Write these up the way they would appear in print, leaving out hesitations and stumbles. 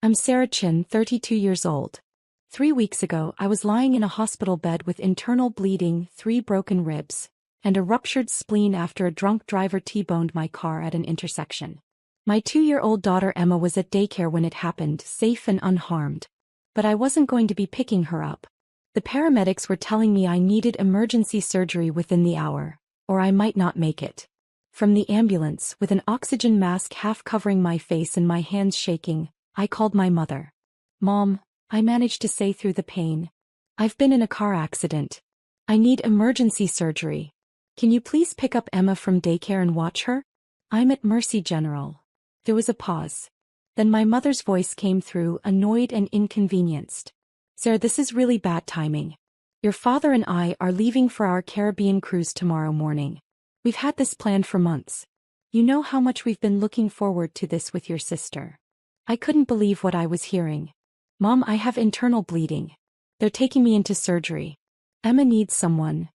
I'm Sarah Chin, 32 years old. 3 weeks ago, I was lying in a hospital bed with internal bleeding, 3 broken ribs, and a ruptured spleen after a drunk driver T-boned my car at an intersection. My 2-year-old daughter Emma was at daycare when it happened, safe and unharmed. But I wasn't going to be picking her up. The paramedics were telling me I needed emergency surgery within the hour, or I might not make it. From the ambulance, with an oxygen mask half covering my face and my hands shaking, I called my mother. "Mom," I managed to say through the pain. "I've been in a car accident. I need emergency surgery. Can you please pick up Emma from daycare and watch her? I'm at Mercy General." There was a pause. Then my mother's voice came through, annoyed and inconvenienced. "Sarah, this is really bad timing. Your father and I are leaving for our Caribbean cruise tomorrow morning. We've had this planned for months. You know how much we've been looking forward to this with your sister." I couldn't believe what I was hearing. "Mom, I have internal bleeding. They're taking me into surgery. Emma needs someone."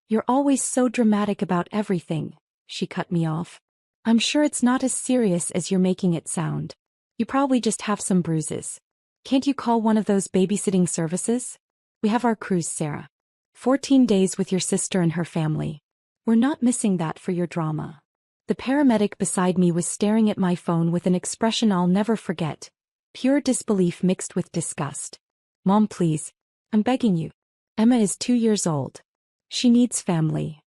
"You're always so dramatic about everything," she cut me off. "I'm sure it's not as serious as you're making it sound. You probably just have some bruises. Can't you call one of those babysitting services? We have our cruise, Sarah. 14 days with your sister and her family. We're not missing that for your drama." The paramedic beside me was staring at my phone with an expression I'll never forget. Pure disbelief mixed with disgust. "Mom, please. I'm begging you. Emma is 2 years old. She needs family.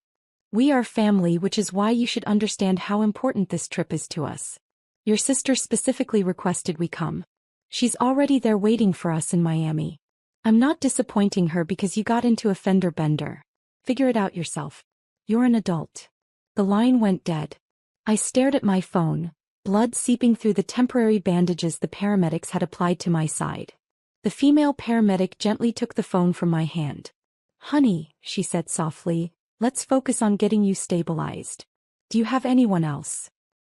We are family, which is why you should understand how important this trip is to us. Your sister specifically requested we come. She's already there waiting for us in Miami. I'm not disappointing her because you got into a fender bender. Figure it out yourself. You're an adult." The line went dead. I stared at my phone, blood seeping through the temporary bandages the paramedics had applied to my side. The female paramedic gently took the phone from my hand. "Honey," she said softly, "let's focus on getting you stabilized. Do you have anyone else?"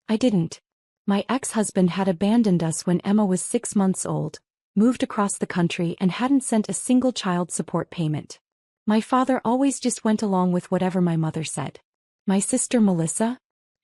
I didn't. My ex-husband had abandoned us when Emma was 6 months old, moved across the country and hadn't sent a single child support payment. My father always just went along with whatever my mother said. My sister Melissa?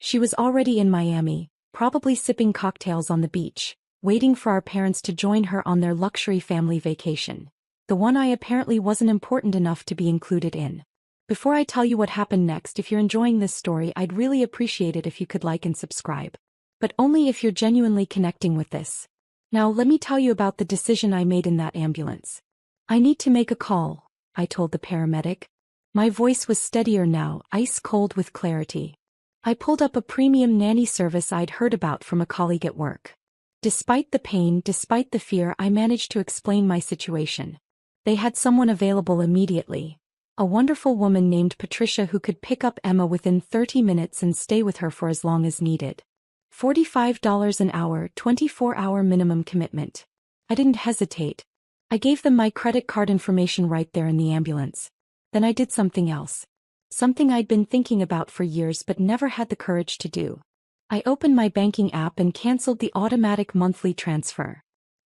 She was already in Miami, probably sipping cocktails on the beach, waiting for our parents to join her on their luxury family vacation. The one I apparently wasn't important enough to be included in. Before I tell you what happened next, if you're enjoying this story, I'd really appreciate it if you could like and subscribe. But only if you're genuinely connecting with this. Now let me tell you about the decision I made in that ambulance. "I need to make a call," I told the paramedic. My voice was steadier now, ice cold with clarity. I pulled up a premium nanny service I'd heard about from a colleague at work. Despite the pain, despite the fear, I managed to explain my situation. They had someone available immediately. A wonderful woman named Patricia who could pick up Emma within 30 minutes and stay with her for as long as needed. $45 an hour, 24-hour minimum commitment. I didn't hesitate. I gave them my credit card information right there in the ambulance. Then I did something else. Something I'd been thinking about for years but never had the courage to do. I opened my banking app and canceled the automatic monthly transfer.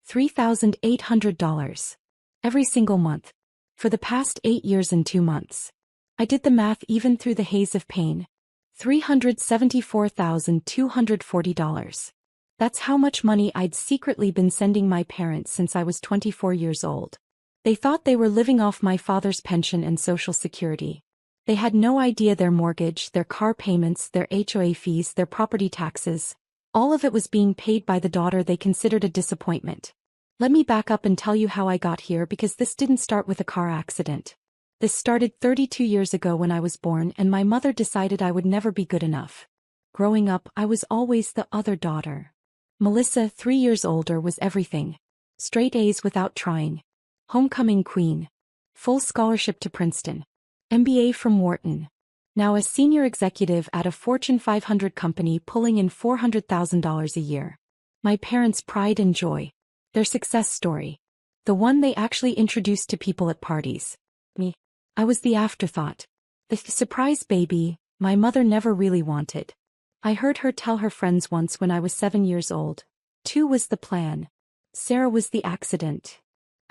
$3,800. Every single month. For the past 8 years and 2 months. I did the math even through the haze of pain. $374,240. That's how much money I'd secretly been sending my parents since I was 24 years old. They thought they were living off my father's pension and Social Security. They had no idea their mortgage, their car payments, their HOA fees, their property taxes, all of it was being paid by the daughter they considered a disappointment. Let me back up and tell you how I got here, because this didn't start with a car accident. This started 32 years ago when I was born and my mother decided I would never be good enough. Growing up, I was always the other daughter. Melissa, 3 years older, was everything. Straight A's without trying. Homecoming queen. Full scholarship to Princeton. MBA from Wharton. Now a senior executive at a Fortune 500 company pulling in $400,000 a year. My parents' pride and joy. Their success story. The one they actually introduced to people at parties. Me. I was the afterthought. The surprise baby my mother never really wanted. I heard her tell her friends once when I was 7 years old. 2 was the plan. Sarah was the accident.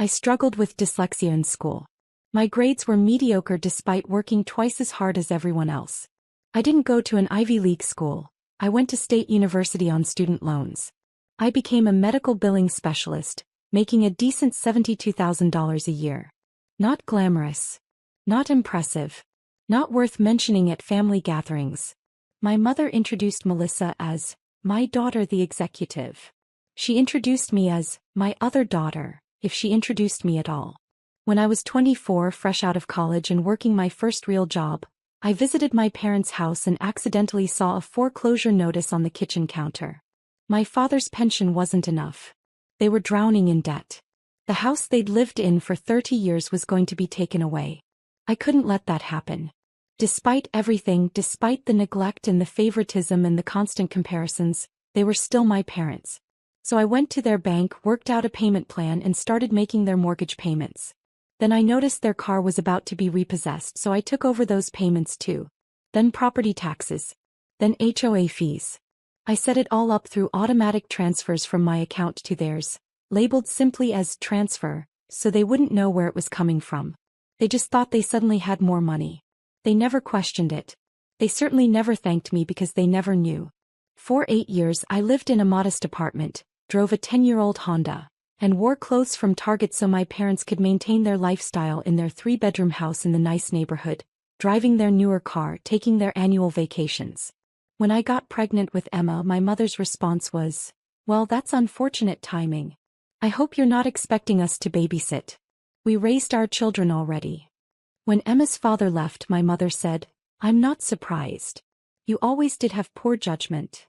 I struggled with dyslexia in school. My grades were mediocre despite working twice as hard as everyone else. I didn't go to an Ivy League school. I went to State University on student loans. I became a medical billing specialist, making a decent $72,000 a year. Not glamorous. Not impressive. Not worth mentioning at family gatherings. My mother introduced Melissa as my daughter the executive. She introduced me as my other daughter, if she introduced me at all. When I was 24, fresh out of college and working my first real job, I visited my parents' house and accidentally saw a foreclosure notice on the kitchen counter. My father's pension wasn't enough. They were drowning in debt. The house they'd lived in for 30 years was going to be taken away. I couldn't let that happen. Despite everything, despite the neglect and the favoritism and the constant comparisons, they were still my parents. So I went to their bank, worked out a payment plan and started making their mortgage payments. Then I noticed their car was about to be repossessed, so I took over those payments too. Then property taxes. Then HOA fees. I set it all up through automatic transfers from my account to theirs, labeled simply as transfer, so they wouldn't know where it was coming from. They just thought they suddenly had more money. They never questioned it. They certainly never thanked me because they never knew. For 8 years I lived in a modest apartment, drove a 10-year-old Honda, and wore clothes from Target so my parents could maintain their lifestyle in their 3-bedroom house in the nice neighborhood, driving their newer car, taking their annual vacations. When I got pregnant with Emma, my mother's response was, "Well, that's unfortunate timing. I hope you're not expecting us to babysit. We raised our children already." When Emma's father left, my mother said, "I'm not surprised. You always did have poor judgment."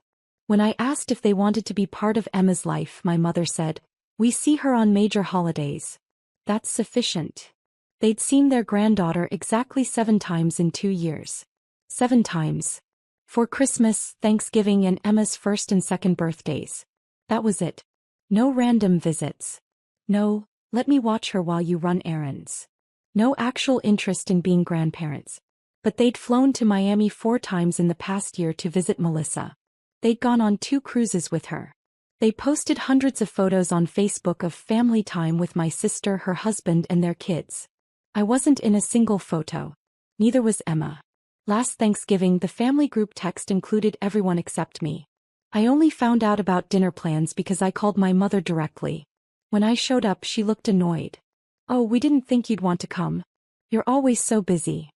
When I asked if they wanted to be part of Emma's life, my mother said, "We see her on major holidays. That's sufficient." They'd seen their granddaughter exactly 7 times in 2 years. 7 times. For Christmas, Thanksgiving and Emma's first and second birthdays. That was it. No random visits. No, let me watch her while you run errands. No actual interest in being grandparents. But they'd flown to Miami 4 times in the past year to visit Melissa. They'd gone on 2 cruises with her. They posted hundreds of photos on Facebook of family time with my sister, her husband, and their kids. I wasn't in a single photo. Neither was Emma. Last Thanksgiving, the family group text included everyone except me. I only found out about dinner plans because I called my mother directly. When I showed up, she looked annoyed. "Oh, we didn't think you'd want to come. You're always so busy."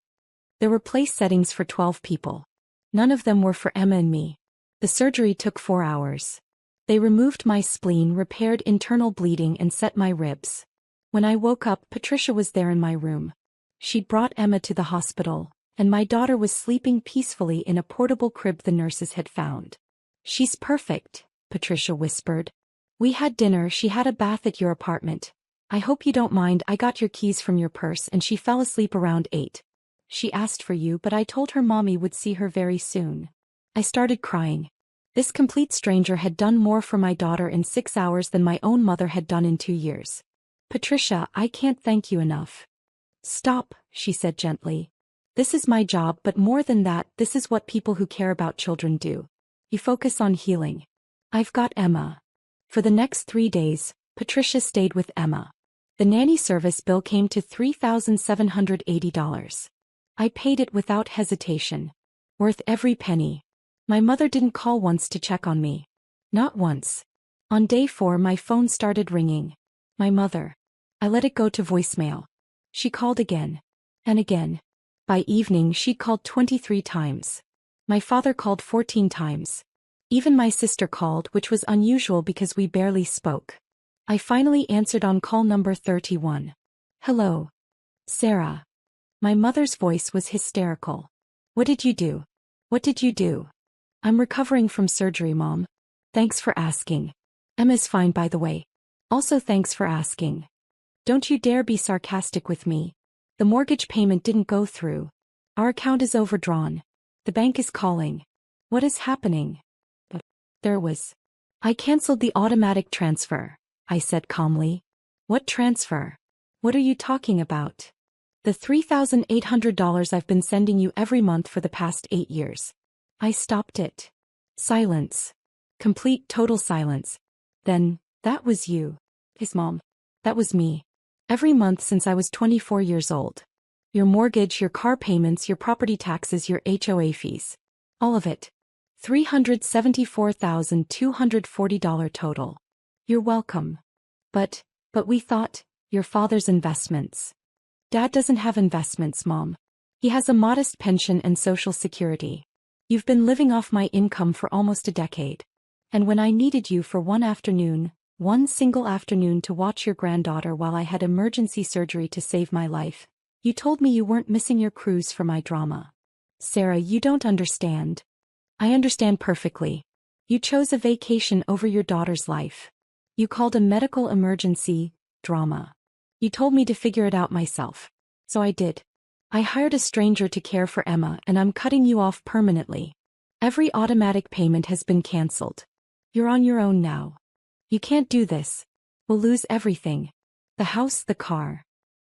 There were place settings for 12 people. None of them were for Emma and me. The surgery took 4 hours. They removed my spleen, repaired internal bleeding, and set my ribs. When I woke up, Patricia was there in my room. She'd brought Emma to the hospital, and my daughter was sleeping peacefully in a portable crib the nurses had found. "She's perfect," Patricia whispered. "We had dinner, she had a bath at your apartment. I hope you don't mind, I got your keys from your purse, and she fell asleep around 8. She asked for you, but I told her mommy would see her very soon." I started crying. This complete stranger had done more for my daughter in 6 hours than my own mother had done in 2 years. "Patricia, I can't thank you enough." "Stop," she said gently. "This is my job, but more than that, this is what people who care about children do. You focus on healing. I've got Emma." For the next 3 days, Patricia stayed with Emma. The nanny service bill came to $3,780. I paid it without hesitation. Worth every penny. My mother didn't call once to check on me. Not once. On day 4, my phone started ringing. My mother. I let it go to voicemail. She called again. And again. By evening, she called 23 times. My father called 14 times. Even my sister called, which was unusual because we barely spoke. I finally answered on call number 31. "Hello. Sarah." My mother's voice was hysterical. "What did you do? What did you do?" "I'm recovering from surgery, Mom. Thanks for asking. Emma's fine, by the way. Also thanks for asking. Don't you dare be sarcastic with me. The mortgage payment didn't go through. Our account is overdrawn. The bank is calling. What is happening?" But there it was. "I canceled the automatic transfer," I said calmly. "What transfer? What are you talking about?" "The $3,800 I've been sending you every month for the past 8 years. I stopped it." Silence. Complete total silence. Then, "That was you." His mom. "That was me. Every month since I was 24 years old. Your mortgage, your car payments, your property taxes, your HOA fees. All of it. $374,240 total. You're welcome. But we thought, your father's investments. Dad doesn't have investments, Mom. He has a modest pension and Social Security. You've been living off my income for almost a decade. And when I needed you for one single afternoon to watch your granddaughter while I had emergency surgery to save my life, you told me you weren't missing your cruise for my drama. Sarah, you don't understand. I understand perfectly. You chose a vacation over your daughter's life. You called a medical emergency drama. You told me to figure it out myself. So I did. I hired a stranger to care for Emma, and I'm cutting you off permanently. Every automatic payment has been canceled. You're on your own now. You can't do this. We'll lose everything. The house, the car.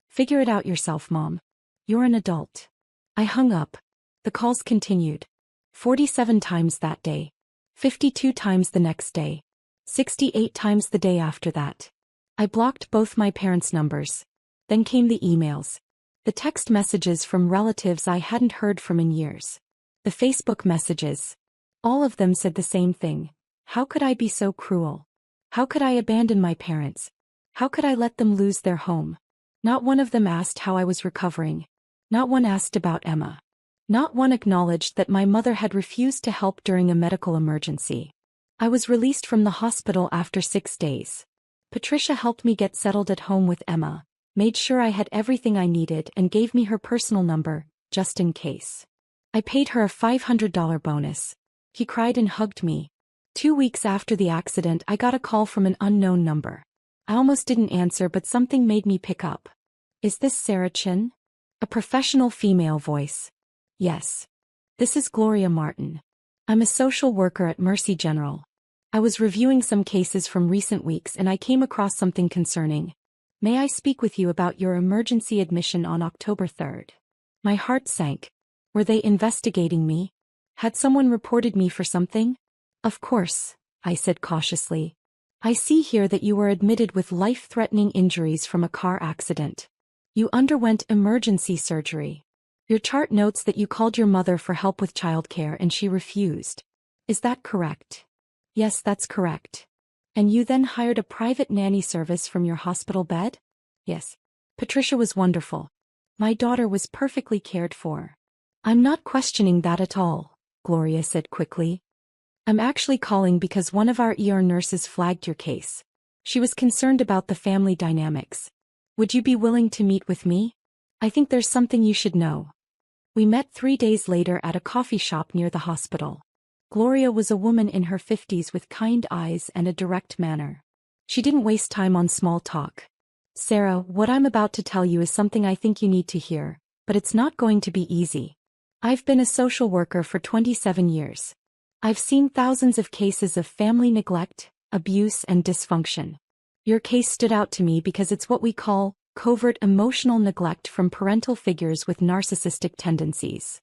Figure it out yourself, Mom. You're an adult. I hung up. The calls continued. 47 times that day. 52 times the next day. 68 times the day after that. I blocked both my parents' numbers. Then came the emails. The text messages from relatives I hadn't heard from in years. The Facebook messages. All of them said the same thing. How could I be so cruel? How could I abandon my parents? How could I let them lose their home? Not one of them asked how I was recovering. Not one asked about Emma. Not one acknowledged that my mother had refused to help during a medical emergency. I was released from the hospital after 6 days. Patricia helped me get settled at home with Emma, made sure I had everything I needed, and gave me her personal number, just in case. I paid her a $500 bonus. He cried and hugged me. 2 weeks after the accident, I got a call from an unknown number. I almost didn't answer, but something made me pick up. Is this Sarah Chin? A professional female voice. Yes. This is Gloria Martin. I'm a social worker at Mercy General. I was reviewing some cases from recent weeks and I came across something concerning. May I speak with you about your emergency admission on October 3rd? My heart sank. Were they investigating me? Had someone reported me for something? Of course, I said cautiously. I see here that you were admitted with life-threatening injuries from a car accident. You underwent emergency surgery. Your chart notes that you called your mother for help with childcare and she refused. Is that correct? Yes, that's correct. And you then hired a private nanny service from your hospital bed? Yes. Patricia was wonderful. My daughter was perfectly cared for. I'm not questioning that at all, Gloria said quickly. I'm actually calling because one of our ER nurses flagged your case. She was concerned about the family dynamics. Would you be willing to meet with me? I think there's something you should know. We met 3 days later at a coffee shop near the hospital. Gloria was a woman in her 50s with kind eyes and a direct manner. She didn't waste time on small talk. Sarah, what I'm about to tell you is something I think you need to hear, but it's not going to be easy. I've been a social worker for 27 years. I've seen thousands of cases of family neglect, abuse, and dysfunction. Your case stood out to me because it's what we call covert emotional neglect from parental figures with narcissistic tendencies.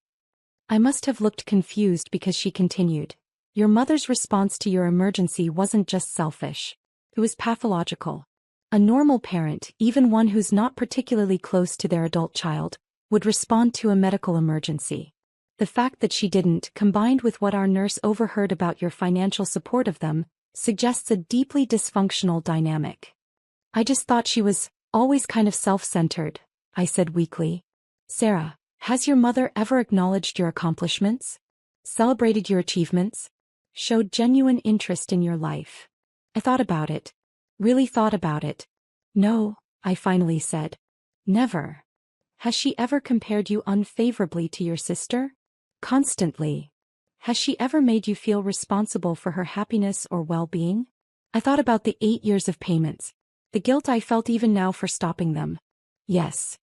I must have looked confused because she continued. Your mother's response to your emergency wasn't just selfish. It was pathological. A normal parent, even one who's not particularly close to their adult child, would respond to a medical emergency. The fact that she didn't, combined with what our nurse overheard about your financial support of them, suggests a deeply dysfunctional dynamic. I just thought she was always kind of self-centered, I said weakly. Sarah, has your mother ever acknowledged your accomplishments? Celebrated your achievements? Showed genuine interest in your life? I thought about it. Really thought about it. No, I finally said. Never. Has she ever compared you unfavorably to your sister? Constantly. Has she ever made you feel responsible for her happiness or well-being? I thought about the 8 years of payments. The guilt I felt even now for stopping them. Yes.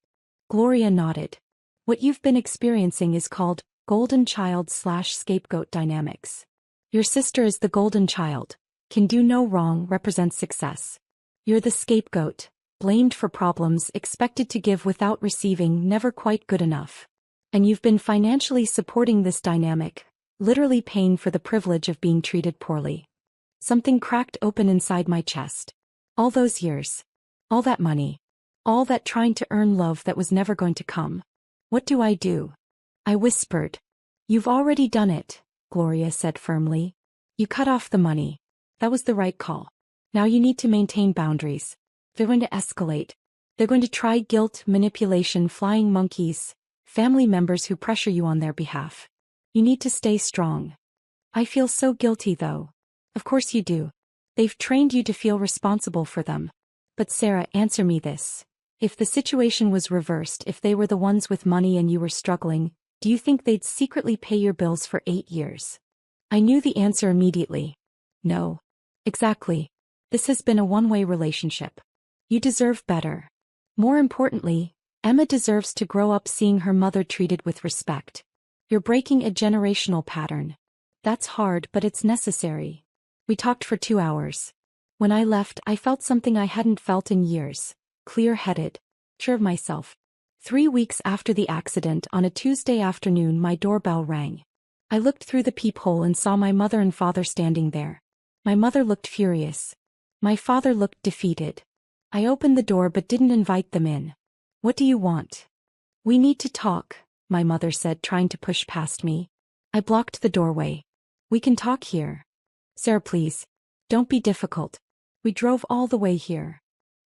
Gloria nodded. What you've been experiencing is called golden child/scapegoat dynamics. Your sister is the golden child, can do no wrong, represents success. You're the scapegoat, blamed for problems, expected to give without receiving, never quite good enough. And you've been financially supporting this dynamic, literally paying for the privilege of being treated poorly. Something cracked open inside my chest. All those years. All that money. All that trying to earn love that was never going to come. What do I do? I whispered. You've already done it, Gloria said firmly. You cut off the money. That was the right call. Now you need to maintain boundaries. They're going to escalate. They're going to try guilt, manipulation, flying monkeys, family members who pressure you on their behalf. You need to stay strong. I feel so guilty though. Of course you do. They've trained you to feel responsible for them. But Sarah, answer me this. If the situation was reversed, if they were the ones with money and you were struggling, do you think they'd secretly pay your bills for 8 years? I knew the answer immediately. No. Exactly. This has been a one-way relationship. You deserve better. More importantly, Emma deserves to grow up seeing her mother treated with respect. You're breaking a generational pattern. That's hard, but it's necessary. We talked for 2 hours. When I left, I felt something I hadn't felt in years. Clear-headed. Sure of myself. 3 weeks after the accident, on a Tuesday afternoon, my doorbell rang. I looked through the peephole and saw my mother and father standing there. My mother looked furious. My father looked defeated. I opened the door but didn't invite them in. What do you want? We need to talk, my mother said, trying to push past me. I blocked the doorway. We can talk here. Sarah, please. Don't be difficult. We drove all the way here.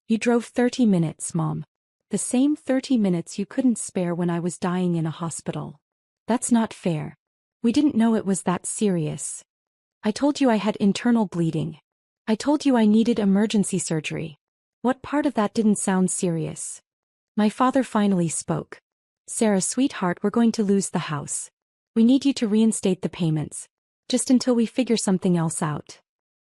You drove 30 minutes, Mom. The same 30 minutes you couldn't spare when I was dying in a hospital. That's not fair. We didn't know it was that serious. I told you I had internal bleeding. I told you I needed emergency surgery. What part of that didn't sound serious? My father finally spoke. Sarah, sweetheart, we're going to lose the house. We need you to reinstate the payments. Just until we figure something else out.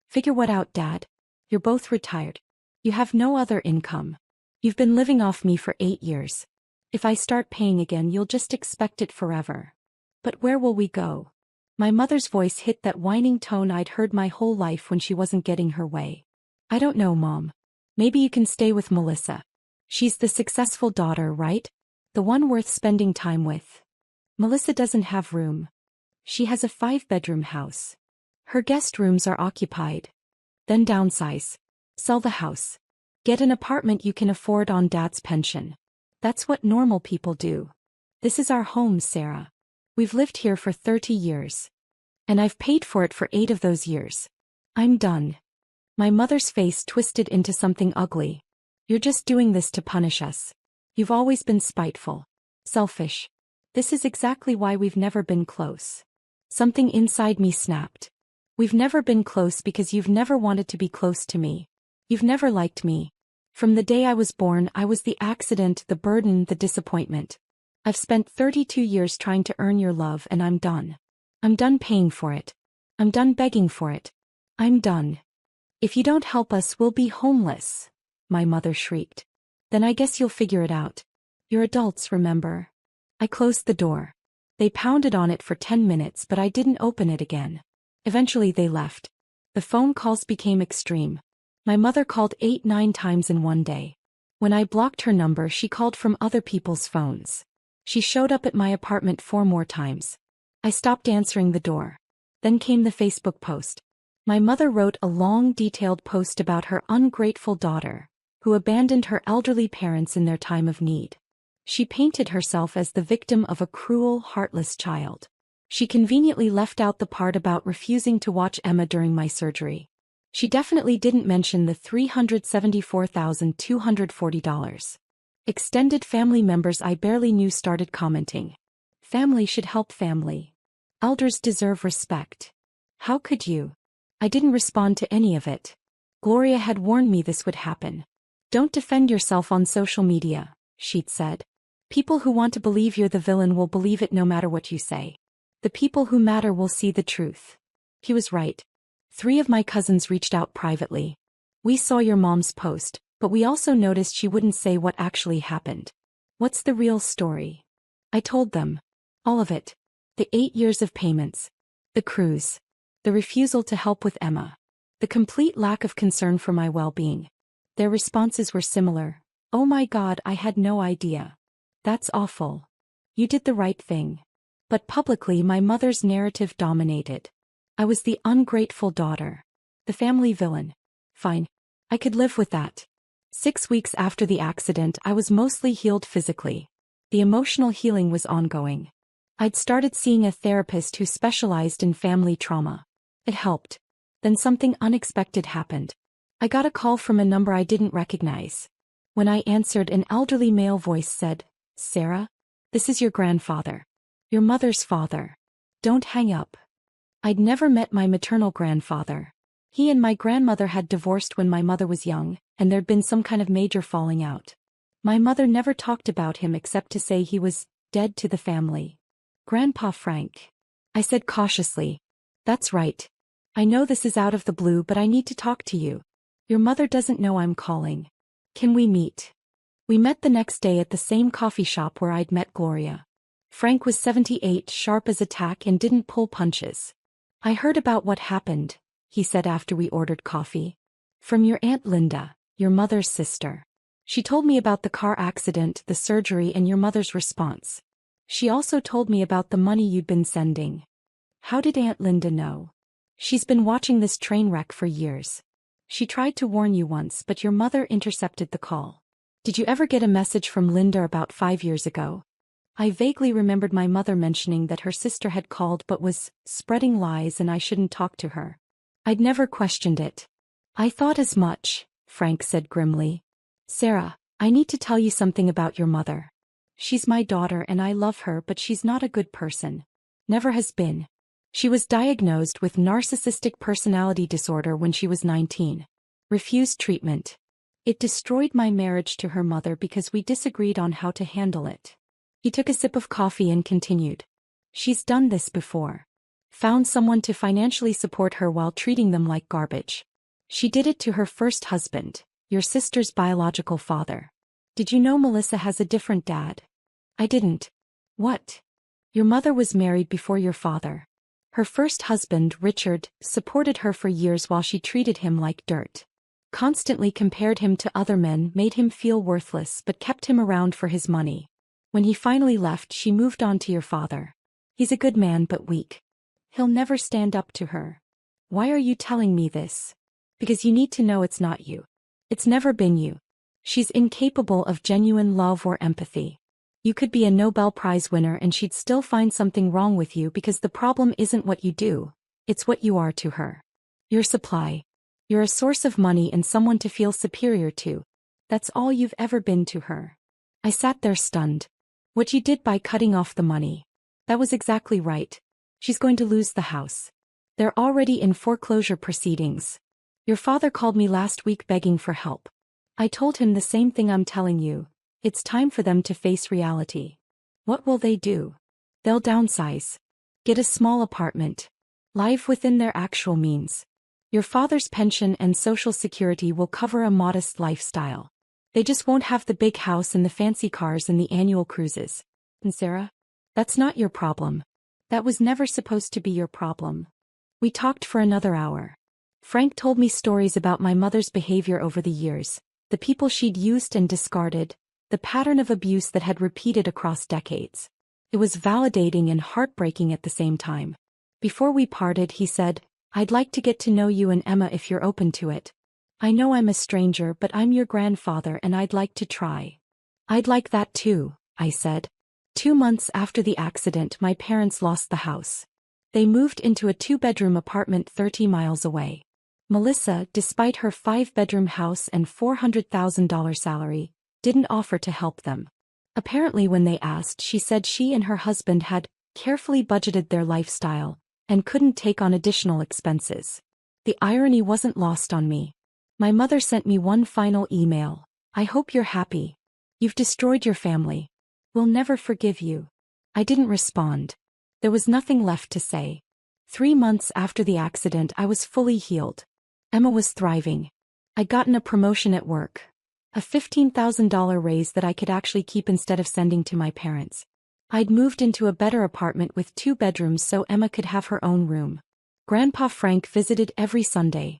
Figure what out, Dad? You're both retired. You have no other income. You've been living off me for 8 years. If I start paying again, you'll just expect it forever. But where will we go? My mother's voice hit that whining tone I'd heard my whole life when she wasn't getting her way. I don't know, Mom. Maybe you can stay with Melissa. She's the successful daughter, right? The one worth spending time with. Melissa doesn't have room. She has a 5-bedroom house. Her guest rooms are occupied. Then downsize. Sell the house. Get an apartment you can afford on Dad's pension. That's what normal people do. This is our home, Sarah. We've lived here for 30 years. And I've paid for it for 8 of those years. I'm done. My mother's face twisted into something ugly. You're just doing this to punish us. You've always been spiteful. Selfish. This is exactly why we've never been close. Something inside me snapped. We've never been close because you've never wanted to be close to me. You've never liked me. From the day I was born, I was the accident, the burden, the disappointment. I've spent 32 years trying to earn your love and I'm done. I'm done paying for it. I'm done begging for it. I'm done. If you don't help us, we'll be homeless, my mother shrieked. Then I guess you'll figure it out. You're adults, remember? I closed the door. They pounded on it for 10 minutes, but I didn't open it again. Eventually they left. The phone calls became extreme. My mother called 8-9 times in one day. When I blocked her number, she called from other people's phones. She showed up at my apartment 4 more times. I stopped answering the door. Then came the Facebook post. My mother wrote a long, detailed post about her ungrateful daughter, who abandoned her elderly parents in their time of need. She painted herself as the victim of a cruel, heartless child. She conveniently left out the part about refusing to watch Emma during my surgery. She definitely didn't mention the $374,240. Extended family members I barely knew started commenting. Family should help family. Elders deserve respect. How could you? I didn't respond to any of it. Gloria had warned me this would happen. Don't defend yourself on social media, she'd said. People who want to believe you're the villain will believe it no matter what you say. The people who matter will see the truth. He was right. 3 of my cousins reached out privately. We saw your mom's post, but we also noticed she wouldn't say what actually happened. What's the real story? I told them. All of it. The 8 years of payments. The cruise. The refusal to help with Emma. The complete lack of concern for my well-being. Their responses were similar. Oh my God, I had no idea. That's awful. You did the right thing. But publicly my mother's narrative dominated. I was the ungrateful daughter. The family villain. Fine. I could live with that. 6 weeks after the accident, I was mostly healed physically. The emotional healing was ongoing. I'd started seeing a therapist who specialized in family trauma. It helped. Then something unexpected happened. I got a call from a number I didn't recognize. When I answered, an elderly male voice said, "Sarah? This is your grandfather. Your mother's father. Don't hang up." I'd never met my maternal grandfather. He and my grandmother had divorced when my mother was young, and there'd been some kind of major falling out. My mother never talked about him except to say he was dead to the family. "Grandpa Frank," I said cautiously. "That's right. I know this is out of the blue, but I need to talk to you. Your mother doesn't know I'm calling. Can we meet?" We met the next day at the same coffee shop where I'd met Gloria. Frank was 78, sharp as a tack, and didn't pull punches. "I heard about what happened," he said after we ordered coffee. "From your Aunt Linda, your mother's sister. She told me about the car accident, the surgery, and your mother's response. She also told me about the money you'd been sending." "How did Aunt Linda know?" "She's been watching this train wreck for years. She tried to warn you once, but your mother intercepted the call." "Did you ever get a message from Linda about 5 years ago?" I vaguely remembered my mother mentioning that her sister had called but was spreading lies and I shouldn't talk to her. I'd never questioned it. "I thought as much," Frank said grimly. "Sarah, I need to tell you something about your mother. She's my daughter and I love her, but she's not a good person. Never has been. She was diagnosed with narcissistic personality disorder when she was 19. Refused treatment. It destroyed my marriage to her mother because we disagreed on how to handle it." He took a sip of coffee and continued. "She's done this before. Found someone to financially support her while treating them like garbage. She did it to her first husband, your sister's biological father. Did you know Melissa has a different dad?" "I didn't." "What? Your mother was married before your father. Her first husband, Richard, supported her for years while she treated him like dirt. Constantly compared him to other men, made him feel worthless, but kept him around for his money. When he finally left, she moved on to your father. He's a good man but weak. He'll never stand up to her." "Why are you telling me this?" "Because you need to know it's not you. It's never been you. She's incapable of genuine love or empathy. You could be a Nobel Prize winner and she'd still find something wrong with you because the problem isn't what you do, it's what you are to her. Your supply. You're a source of money and someone to feel superior to. That's all you've ever been to her." I sat there stunned. "What you did by cutting off the money. That was exactly right. She's going to lose the house. They're already in foreclosure proceedings. Your father called me last week begging for help. I told him the same thing I'm telling you. It's time for them to face reality." "What will they do?" "They'll downsize. Get a small apartment. Live within their actual means. Your father's pension and social security will cover a modest lifestyle. They just won't have the big house and the fancy cars and the annual cruises." "And Sarah? That's not your problem. That was never supposed to be your problem." We talked for another hour. Frank told me stories about my mother's behavior over the years, the people she'd used and discarded, the pattern of abuse that had repeated across decades. It was validating and heartbreaking at the same time. Before we parted, he said, "I'd like to get to know you and Emma if you're open to it. I know I'm a stranger, but I'm your grandfather and I'd like to try." "I'd like that too," I said. 2 months after the accident, my parents lost the house. They moved into a 2-bedroom apartment 30 miles away. Melissa, despite her 5-bedroom house and $400,000 salary, didn't offer to help them. Apparently when they asked, she said she and her husband had carefully budgeted their lifestyle and couldn't take on additional expenses. The irony wasn't lost on me. My mother sent me one final email. "I hope you're happy. You've destroyed your family. We'll never forgive you." I didn't respond. There was nothing left to say. 3 months after the accident, I was fully healed. Emma was thriving. I'd gotten a promotion at work. A $15,000 raise that I could actually keep instead of sending to my parents. I'd moved into a better apartment with 2 bedrooms so Emma could have her own room. Grandpa Frank visited every Sunday.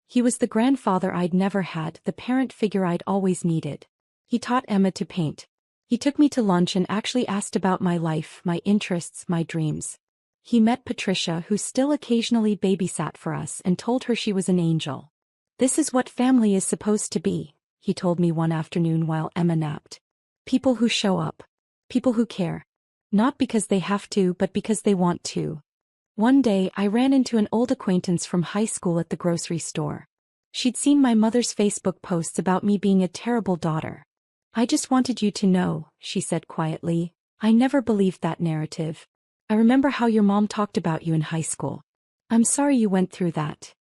He was the grandfather I'd never had, the parent figure I'd always needed. He taught Emma to paint. He took me to lunch and actually asked about my life, my interests, my dreams. He met Patricia, who still occasionally babysat for us, and told her she was an angel. "This is what family is supposed to be," he told me one afternoon while Emma napped. "People who show up. People who care. Not because they have to, but because they want to. One day, I ran into an old acquaintance from high school at the grocery store. She'd seen my mother's Facebook posts about me being a terrible daughter. "I just wanted you to know," she said quietly. "I never believed that narrative. I remember how your mom talked about you in high school. I'm sorry you went through that."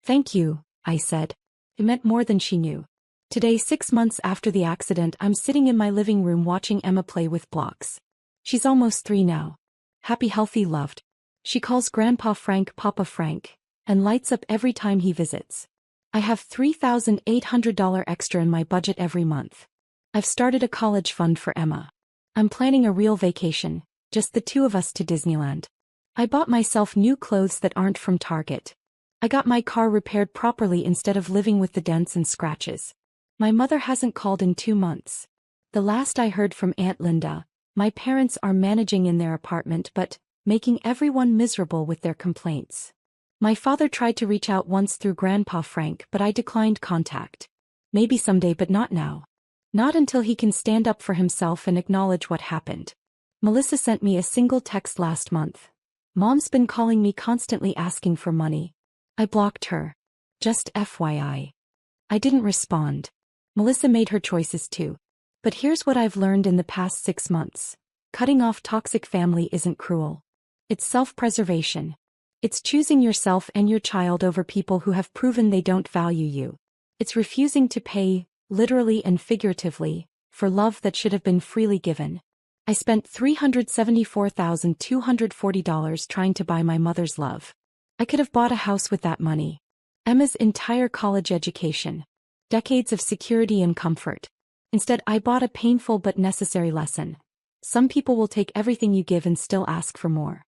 "Thank you," I said. It meant more than she knew. Today, 6 months after the accident, I'm sitting in my living room watching Emma play with blocks. She's almost 3 now. Happy, healthy, loved. She calls Grandpa Frank Papa Frank, and lights up every time he visits. I have $3,800 extra in my budget every month. I've started a college fund for Emma. I'm planning a real vacation, just the two of us, to Disneyland. I bought myself new clothes that aren't from Target. I got my car repaired properly instead of living with the dents and scratches. My mother hasn't called in 2 months. The last I heard from Aunt Linda, my parents are managing in their apartment but making everyone miserable with their complaints. My father tried to reach out once through Grandpa Frank, but I declined contact. Maybe someday, but not now. Not until he can stand up for himself and acknowledge what happened. Melissa sent me a single text last month. "Mom's been calling me constantly asking for money. I blocked her. Just FYI. I didn't respond." Melissa made her choices too. But here's what I've learned in the past 6 months. Cutting off toxic family isn't cruel. It's self-preservation. It's choosing yourself and your child over people who have proven they don't value you. It's refusing to pay, literally and figuratively, for love that should have been freely given. I spent $374,240 trying to buy my mother's love. I could have bought a house with that money. Emma's entire college education. Decades of security and comfort. Instead, I bought a painful but necessary lesson. Some people will take everything you give and still ask for more.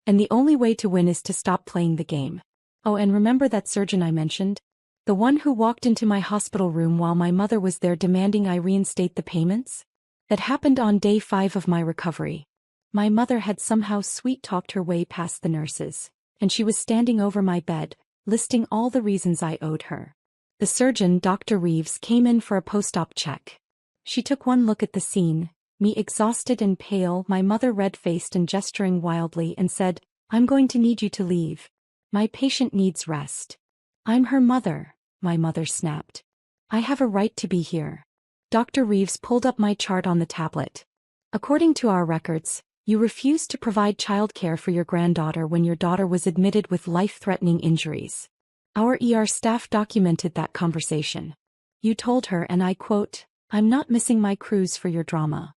And the only way to win is to stop playing the game. Oh, and remember that surgeon I mentioned? The one who walked into my hospital room while my mother was there demanding I reinstate the payments? That happened on day 5 of my recovery. My mother had somehow sweet-talked her way past the nurses, and she was standing over my bed, listing all the reasons I owed her. The surgeon, Dr. Reeves, came in for a post-op check. She took one look at the scene, me exhausted and pale, my mother red-faced and gesturing wildly, and said, "I'm going to need you to leave. My patient needs rest." "I'm her mother," my mother snapped. "I have a right to be here." Dr. Reeves pulled up my chart on the tablet. "According to our records, you refused to provide childcare for your granddaughter when your daughter was admitted with life-threatening injuries. Our ER staff documented that conversation. You told her, and I quote, 'I'm not missing my cruise for your drama.'"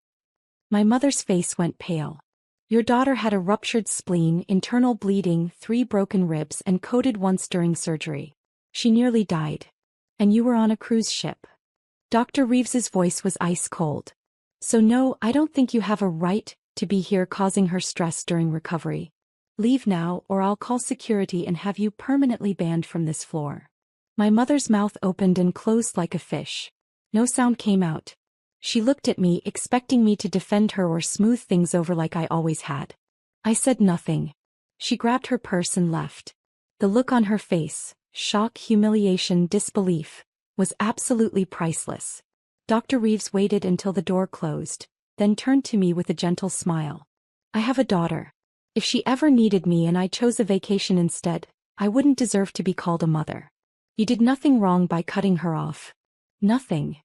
My mother's face went pale. "Your daughter had a ruptured spleen, internal bleeding, 3 broken ribs, and coded once during surgery. She nearly died. And you were on a cruise ship." Dr. Reeves's voice was ice cold. "So no, I don't think you have a right to be here causing her stress during recovery. Leave now, or I'll call security and have you permanently banned from this floor." My mother's mouth opened and closed like a fish. No sound came out. She looked at me, expecting me to defend her or smooth things over like I always had. I said nothing. She grabbed her purse and left. The look on her face, shock, humiliation, disbelief, was absolutely priceless. Dr. Reeves waited until the door closed, then turned to me with a gentle smile. "I have a daughter. If she ever needed me and I chose a vacation instead, I wouldn't deserve to be called a mother. You did nothing wrong by cutting her off. Nothing."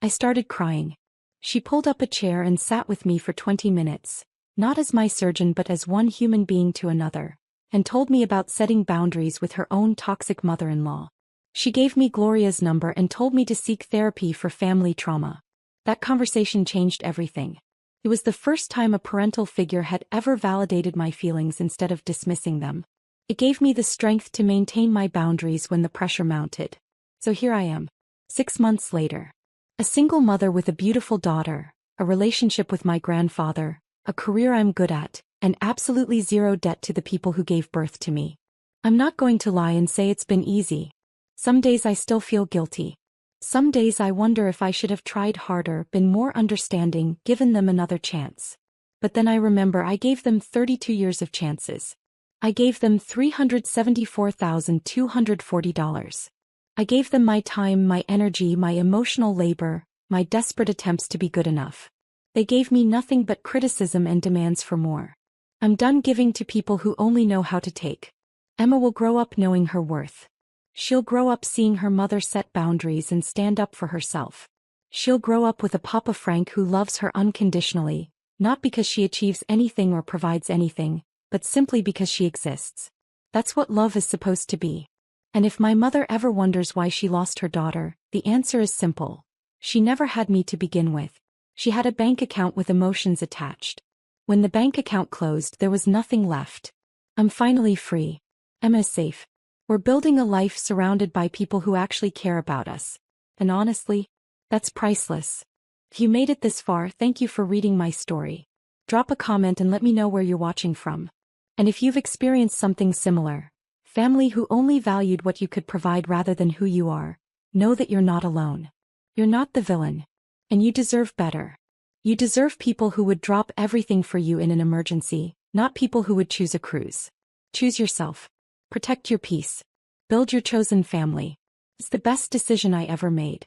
I started crying. She pulled up a chair and sat with me for 20 minutes, not as my surgeon but as one human being to another, and told me about setting boundaries with her own toxic mother-in-law. She gave me Gloria's number and told me to seek therapy for family trauma. That conversation changed everything. It was the first time a parental figure had ever validated my feelings instead of dismissing them. It gave me the strength to maintain my boundaries when the pressure mounted. So here I am, 6 months later. A single mother with a beautiful daughter, a relationship with my grandfather, a career I'm good at, and absolutely zero debt to the people who gave birth to me. I'm not going to lie and say it's been easy. Some days I still feel guilty. Some days I wonder if I should have tried harder, been more understanding, given them another chance. But then I remember I gave them 32 years of chances. I gave them $374,240. I gave them my time, my energy, my emotional labor, my desperate attempts to be good enough. They gave me nothing but criticism and demands for more. I'm done giving to people who only know how to take. Emma will grow up knowing her worth. She'll grow up seeing her mother set boundaries and stand up for herself. She'll grow up with a Papa Frank who loves her unconditionally, not because she achieves anything or provides anything, but simply because she exists. That's what love is supposed to be. And if my mother ever wonders why she lost her daughter, the answer is simple. She never had me to begin with. She had a bank account with emotions attached. When the bank account closed, there was nothing left. I'm finally free. Emma is safe. We're building a life surrounded by people who actually care about us. And honestly, that's priceless. If you made it this far, thank you for reading my story. Drop a comment and let me know where you're watching from. And if you've experienced something similar, family who only valued what you could provide rather than who you are, know that you're not alone. You're not the villain. And you deserve better. You deserve people who would drop everything for you in an emergency, not people who would choose a cruise. Choose yourself. Protect your peace. Build your chosen family. It's the best decision I ever made.